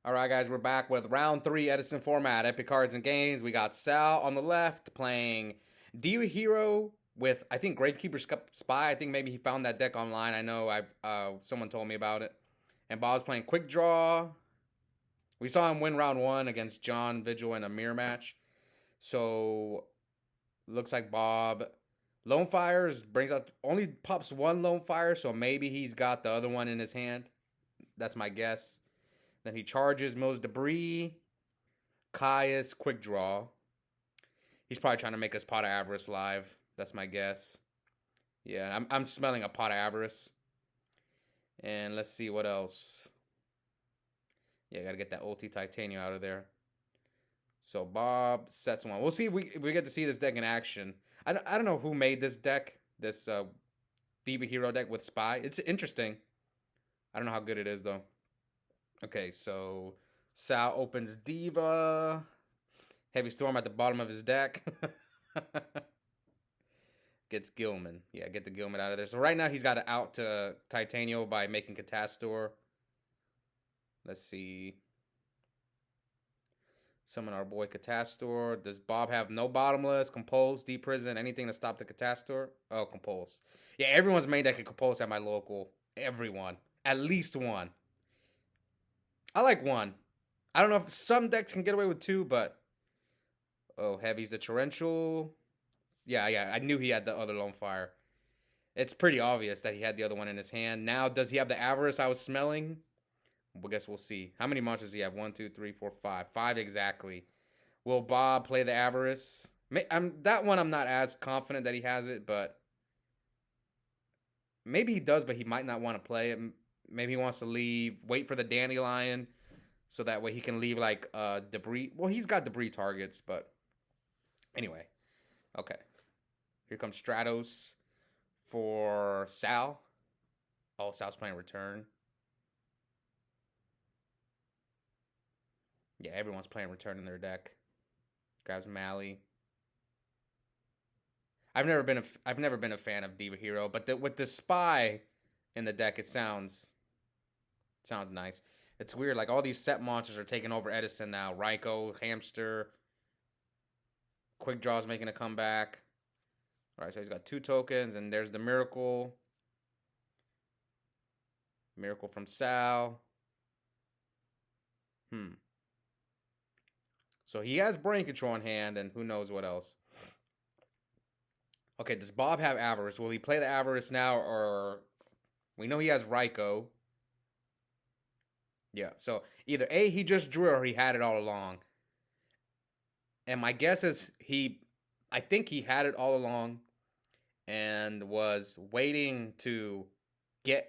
All right, guys, we're back with round 3 Edison Format, Epic Cards and Games. We got Sal on the left playing Diva Hero with, I think, Gravekeepers Spy. I think maybe he found that deck online. I know someone told me about it. And Bob's playing Quickdraw. We saw him win round 1 against John Vigil in a mirror match. So, looks like Bob Lone Fires brings out, only pops one Lone Fire, so maybe he's got the other one in his hand. That's my guess. Then he charges Mo's Debris. Caius, Quickdraw. He's probably trying to make us Pot of Avarice live. That's my guess. Yeah, I'm smelling a Pot of Avarice. And let's see what else. Yeah, gotta get that ulti Titanium out of there. So Bob sets one. We'll see if we get to see this deck in action. I don't know who made this deck, this Diva Hero deck with Spy. It's interesting. I don't know how good it is, though. Okay, so Sal opens Diva. Heavy Storm at the bottom of his deck. Gets Gilman. Yeah, get the Gilman out of there. So right now he's got to out to Titanio by making Catastor. Let's see. Summon our boy Catastor. Does Bob have no bottomless, compulse, deep prison, anything to stop the Catastor? Oh, compulse. Yeah, everyone's main deck can compulse at my local. Everyone. At least one. I like one. I don't know if some decks can get away with two, but... Oh, Heavy's the Torrential. Yeah, I knew he had the other Lone Fire. It's pretty obvious that he had the other one in his hand. Now, does he have the Avarice I was smelling? Well, I guess we'll see. How many monsters does he have? 1, 2, 3, 4, 5. 5 exactly. Will Bob play the Avarice? That one I'm not as confident that he has it, but... Maybe he does, but he might not want to play it. Maybe he wants to leave, wait for the Dandelion, so that way he can leave, like, debris. Well, he's got debris targets, but... Anyway. Okay. Here comes Stratos for Sal. Oh, Sal's playing Return. Yeah, everyone's playing Return in their deck. Grabs Mally. I've never been a fan of Diva Hero, but with the Spy in the deck, it sounds nice. It's weird, like all these set monsters are taking over Edison now. Raikou, Hamster, Quickdraw's making a comeback. Alright, so he's got 2 tokens, and there's the Miracle. Miracle from Sal. So he has Brain Control in hand, and who knows what else. Okay, does Bob have Avarice? Will he play the Avarice now, or... We know he has Raikou. Yeah, so either A, he just drew, or he had it all along. And my guess is I think he had it all along and was waiting to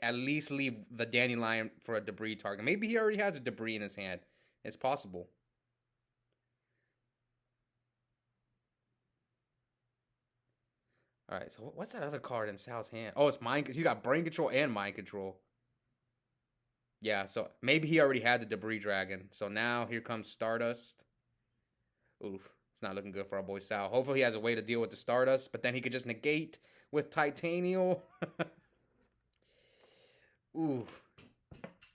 at least leave the Dandelion for a debris target. Maybe he already has a debris in his hand. It's possible. All right, so what's that other card in Sal's hand? Oh, it's Mind. He's got Brain Control and Mind Control. Yeah, so maybe he already had the Debris Dragon. So now here comes Stardust. Oof, it's not looking good for our boy Sal. Hopefully he has a way to deal with the Stardust, but then he could just negate with Titanium. Ooh,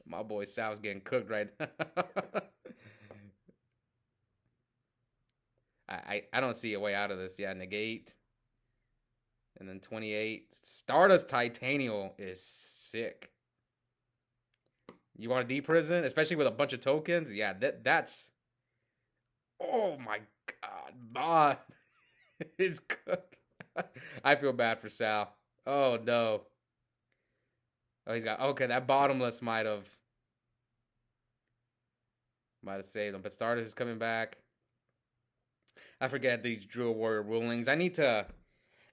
my boy Sal's getting cooked right now. I don't see a way out of this. Yeah, negate. And then 28. Stardust Titanium is sick. You want to deprison, especially with a bunch of tokens? Yeah, that's... Oh my god, Bob is cooked. I feel bad for Sal. Oh no. Oh, he's got... Okay, that bottomless might have saved him. But Stardust is coming back. I forget these Drill Warrior rulings. I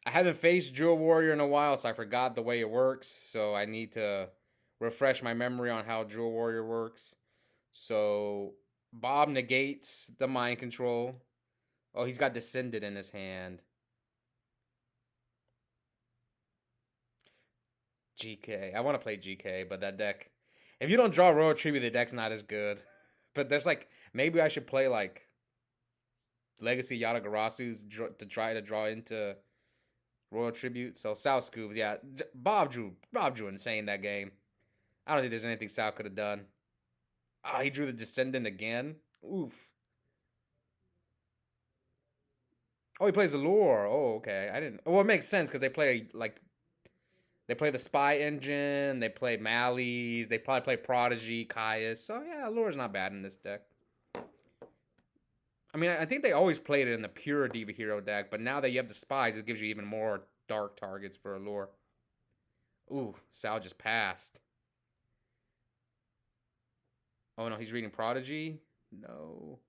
haven't faced Drill Warrior in a while, so I forgot the way it works. So I need to refresh my memory on how Drill Warrior works. So Bob negates the Mind Control. Oh, he's got Descended in his hand. GK. I want to play GK, but that deck... If you don't draw Royal Tribute, the deck's not as good. But there's like... Maybe I should play like... Legacy Yatagarasus to try to draw into Royal Tribute. So Sal scoops. Yeah, Bob drew insane that game. I don't think there's anything Sal could have done. Oh, he drew the Descendant again. Oof. Oh, he plays the Lure. Oh, okay. I didn't. Well, it makes sense because they play like they play the Spy Engine. They play Mally's. They probably play Prodigy, Caius. So yeah, Lure's not bad in this deck. I mean, I think they always played it in the pure Diva Hero deck, but now that you have the Spies, it gives you even more dark targets for Allure. Ooh, Sal just passed. Oh no, he's reading Prodigy? No.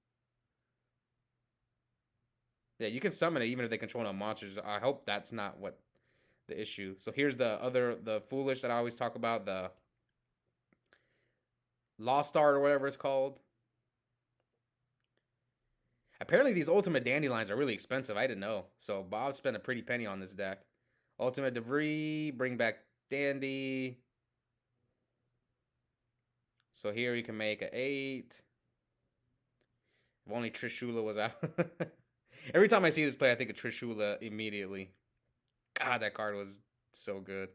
Yeah, you can summon it even if they control no monsters. I hope that's not what the issue. So here's the Foolish that I always talk about, the Lost Art or whatever it's called. Apparently these Ultimate Dandelions are really expensive. I didn't know. So Bob spent a pretty penny on this deck. Ultimate Debris, bring back Dandy. So here you can make an 8. If only Trishula was out. Every time I see this play, I think of Trishula immediately. God, that card was so good.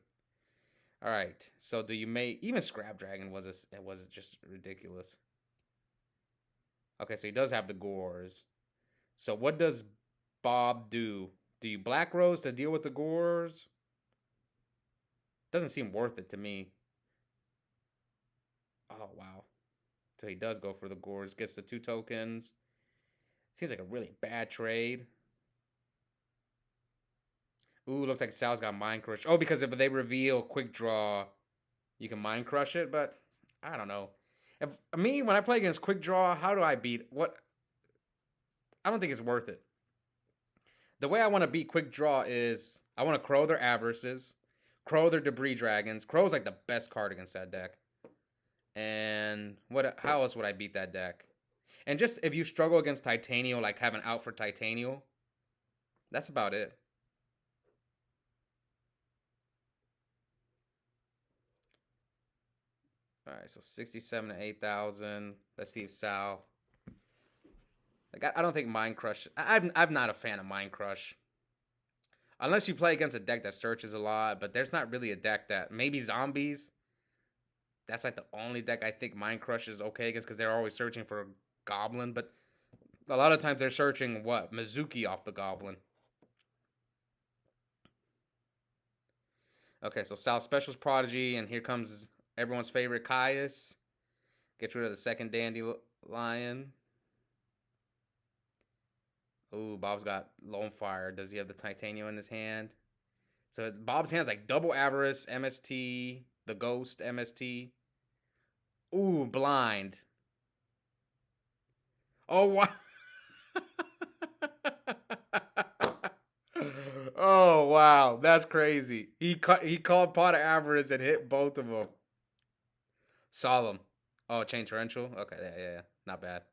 All right, so do you make even Scrap Dragon was just ridiculous. Okay, so he does have the Gores. So what does Bob do? Do you Black Rose to deal with the Gores? Doesn't seem worth it to me. Oh wow. So he does go for the Gores, gets the 2 tokens. Seems like a really bad trade. Ooh, looks like Sal's got Mind Crush. Oh, because if they reveal Quickdraw, you can Mind Crush it, but I don't know. If me, when I play against Quickdraw, how do I beat what? I don't think it's worth it. The way I want to beat Quickdraw is I want to Crow their Avarices, Crow their Debris Dragons. Crow's like the best card against that deck. And how else would I beat that deck? And just if you struggle against Titanial, like have an out for Titanial, that's about it. All right, so 67 to 8,000. Let's see if Sal. Like I don't think Mind Crush. I'm not a fan of Mind Crush, unless you play against a deck that searches a lot. But there's not really a deck that maybe Zombies. That's like the only deck I think Mind Crush is okay against because they're always searching for a Goblin. But a lot of times they're searching what Mizuki off the Goblin. Okay, so Sal Special's Prodigy, and here comes everyone's favorite Caius. Gets rid of the second Dandelion. Ooh, Bob's got Lone Fire. Does he have the Titanium in his hand? So Bob's hand's like double Avarice, MST, the Ghost, MST. Ooh, Blind. Oh, wow. Oh, wow. That's crazy. He called Pot of Avarice and hit both of them. Solemn. Oh, Chain Torrential? Okay, yeah. Not bad.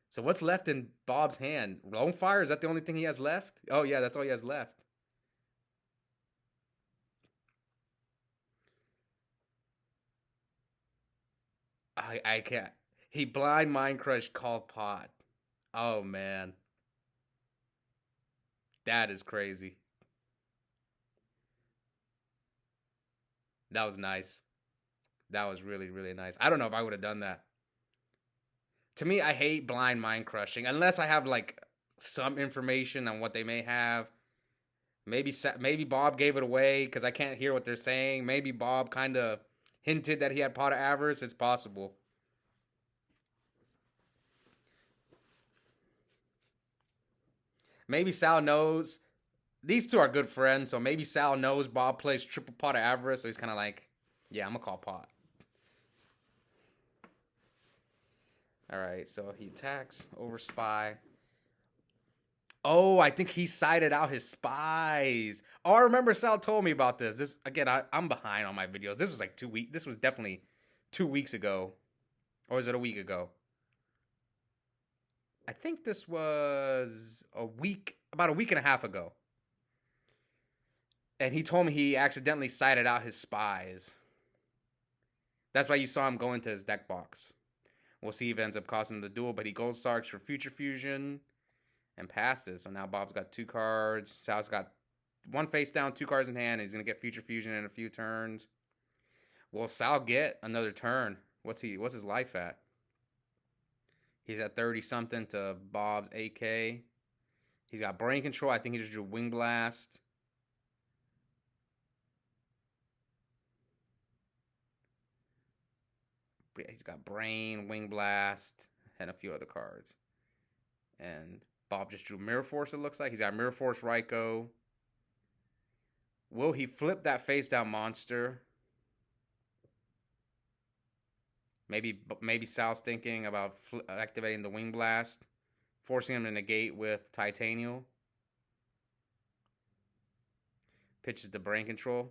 So what's left in Bob's hand? Lone Fire? Is that the only thing he has left? Oh, yeah, that's all he has left. I can't. He blind Mind Crush called Pot. Oh, man. That is crazy. That was nice. That was really, really nice. I don't know if I would have done that. To me, I hate blind Mind Crushing unless I have like some information on what they may have. Maybe Bob gave it away because I can't hear what they're saying. Maybe Bob kind of hinted that he had Pot of Avarice. It's possible. Maybe Sal knows. These two are good friends, so maybe Sal knows Bob plays triple Pot of Avarice, so he's kind of like, yeah, I'm going to call Pot. Alright, so he attacks over Spy. Oh, I think he sided out his spies. Oh, I remember Sal told me about this. This again, I'm behind on my videos. This was like 2 weeks. This was definitely 2 weeks ago, or is it a week ago? I think this was about a week and a half ago. And he told me he accidentally sided out his spies. That's why you saw him go into his deck box. We'll see if it ends up costing him the duel, but he Gold Sarks for Future Fusion and passes. So now Bob's got 2 cards. Sal's got 1 face down, 2 cards in hand. And he's going to get Future Fusion in a few turns. Will Sal get another turn? What's his life at? He's at 30 something to Bob's 8K. He's got brain control. I think he just drew Wing Blast. Yeah, he's got Brain, Wing Blast, and a few other cards. And Bob just drew Mirror Force, it looks like. He's got Mirror Force Raikou. Will he flip that face down monster? Maybe Sal's thinking about activating the Wing Blast, forcing him to negate with Titanial. Pitches the Brain Control.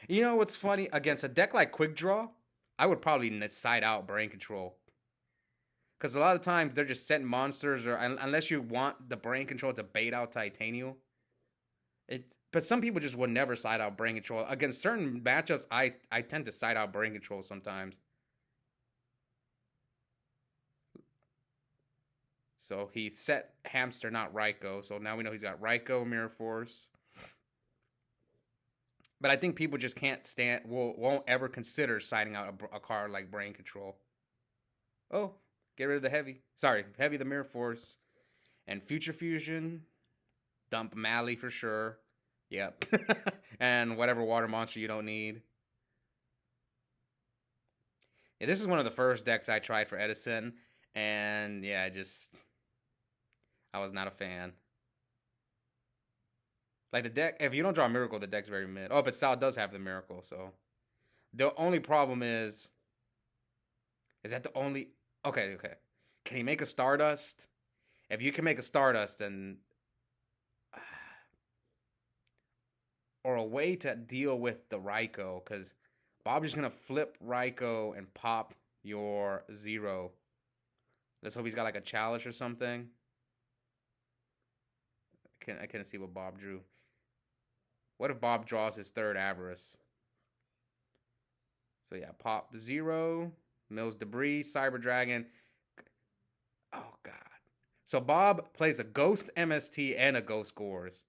You know what's funny? Against a deck like Quickdraw, I would probably side out Brain Control. Because a lot of times they're just setting monsters, or unless you want the Brain Control to bait out Titanial. But some people just would never side out Brain Control. Against certain matchups, I tend to side out Brain Control sometimes. So he set Hamster, not Raikou. So now we know he's got Raikou, Mirror Force. But I think people just can't won't ever consider siding out a card like Brain Control. Oh, get rid of the Heavy. Sorry, Heavy the Mirror Force. And Future Fusion. Dump Mally for sure. Yep. And whatever water monster you don't need. Yeah, this is one of the first decks I tried for Edison. And yeah, I was not a fan. Like the deck, if you don't draw a Miracle, the deck's very mid. Oh, but Sal does have the Miracle, so. The only problem is that the only... Okay. Can he make a Stardust? If you can make a Stardust, then... Or a way to deal with the Raikou, because Bob's just going to flip Raikou and pop your 0. Let's hope he's got like a Chalice or something. I can't see what Bob drew. What if Bob draws his third Avarice? So yeah, pop 0, Mills Debris, Cyber Dragon. Oh god. So Bob plays a Ghost MST and a Ghost Gores.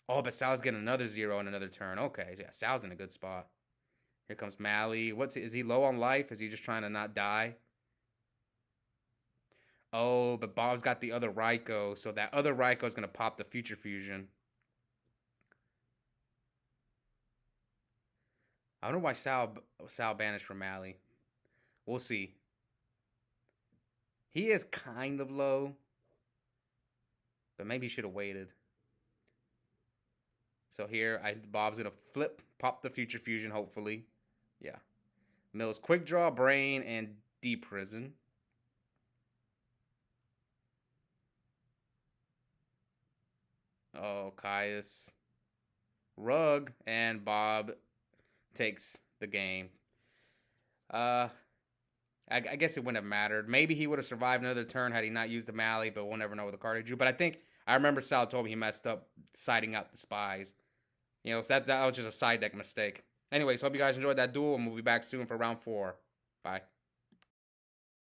Oh, but Sal's getting another 0 in another turn. Okay, so yeah, Sal's in a good spot. Here comes Mally. Is he low on life? Is he just trying to not die? Oh, but Bob's got the other Raikou, so that other Raikou is going to pop the Future Fusion. I don't know why Sal banished from Mally. We'll see. He is kind of low, but maybe he should have waited. So here, Bob's going to flip, pop the Future Fusion, hopefully. Yeah. Mills Quickdraw, Brain, and Deprison. Oh, Caius. Rug, and Bob takes the game. I guess it wouldn't have mattered. Maybe he would have survived another turn had he not used the Mally, but we'll never know what the card he drew. But I remember Sal told me he messed up siding out the spies. You know, so that was just a side deck mistake. Anyways, hope you guys enjoyed that duel, and we'll be back soon for round 4. Bye.